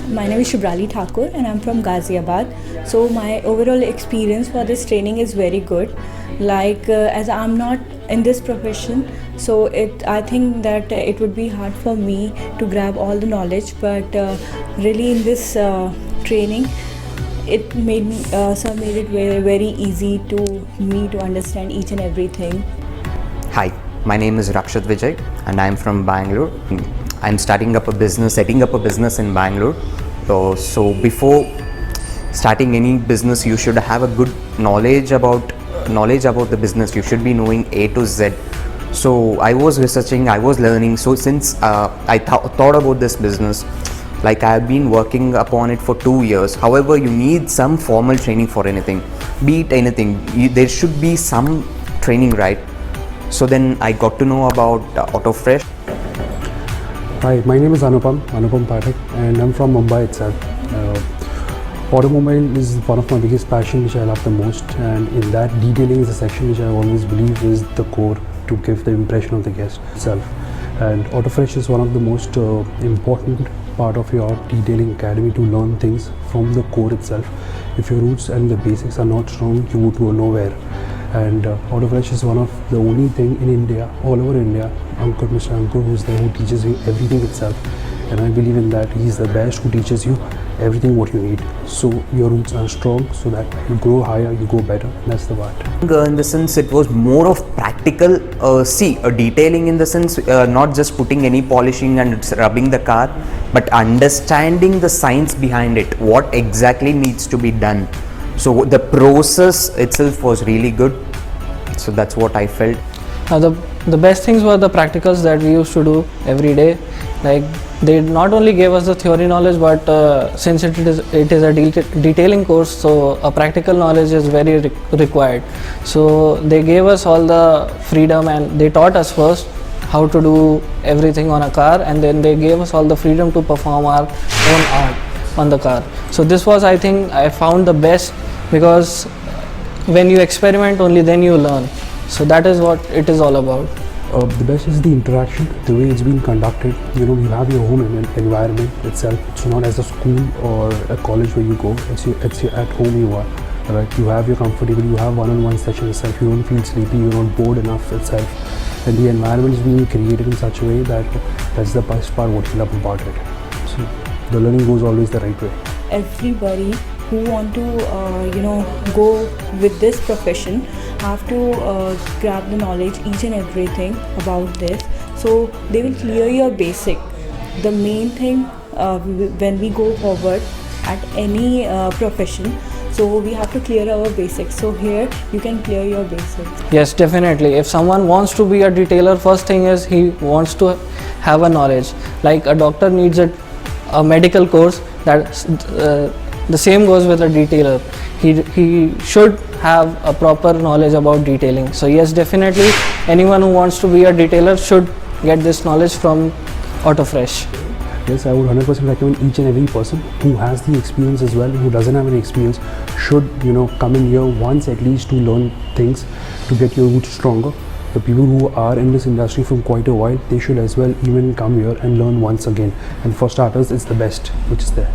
My name is Shibrali Thakur and I'm from Ghaziabad. So my overall experience for this training is very good. As I'm not in this profession, so I think that it would be hard for me to grab all the knowledge. But really in this training, it made me, sir made it very, very easy to me to understand each and everything. Hi, my name is Rakshat Vijay and I'm from Bangalore. I'm setting up a business in Bangalore. So before starting any business, you should have a good knowledge about the business. You should be knowing A to Z. So I was researching, I was learning. So since I thought about this business, like I have been working upon it for 2 years. However, you need some formal training for anything, be it anything. There should be some training, right? So then I got to know about Autofresh. Hi, my name is Anupam Pathak and I'm from Mumbai itself. Automobile is one of my biggest passion which I love the most, and in that detailing is a section which I always believe is the core to give the impression of the guest itself. And Autofresh is one of the most important part of your detailing academy to learn things from the core itself. If your roots and the basics are not strong, you would go nowhere. And Autofresh is one of the only thing in India, all over India, Mr. Ankur, who's there, who teaches you everything itself. And I believe in that. He's the best who teaches you everything what you need. So your roots are strong, so that you grow higher, you go better. That's the part. In the sense, it was more of practical, detailing in the sense, not just putting any polishing and rubbing the car, but understanding the science behind it, what exactly needs to be done. So the process itself was really good. So that's what I felt. The best things were the practicals that we used to do every day. Like, they not only gave us the theory knowledge, but since it is a detailing course, so a practical knowledge is very required. So they gave us all the freedom, and they taught us first how to do everything on a car, and then they gave us all the freedom to perform our own art on the car. So this was, I think, I found the best, because when you experiment, only then you learn. So that is what it is all about. The best is the interaction, the way it's been conducted. You know, you have your home environment itself. It's not as a school or a college where you go. It's at home you are. Right? You have your comfortable. You have one-on-one session itself. You don't feel sleepy. You're not bored enough itself. And the environment is being created in such a way that that's the best part. What you love about it. So the learning goes always the right way. Everybody who want to go with this profession have to grab the knowledge, each and everything about this, so they will clear your basic. The main thing when we go forward at any profession, so we have to clear our basics. So here you can clear your basics. Yes, definitely. If someone wants to be a detailer, first thing is he wants to have a knowledge. Like a doctor needs a medical course, that the same goes with a detailer. He should have a proper knowledge about detailing. So yes, definitely anyone who wants to be a detailer should get this knowledge from Autofresh. Yes, I would 100% recommend each and every person who has the experience as well, who doesn't have any experience, should come in here once at least to learn things, to get your roots stronger. The people who are in this industry from quite a while, they should as well even come here and learn once again. And for starters, it's the best which is there.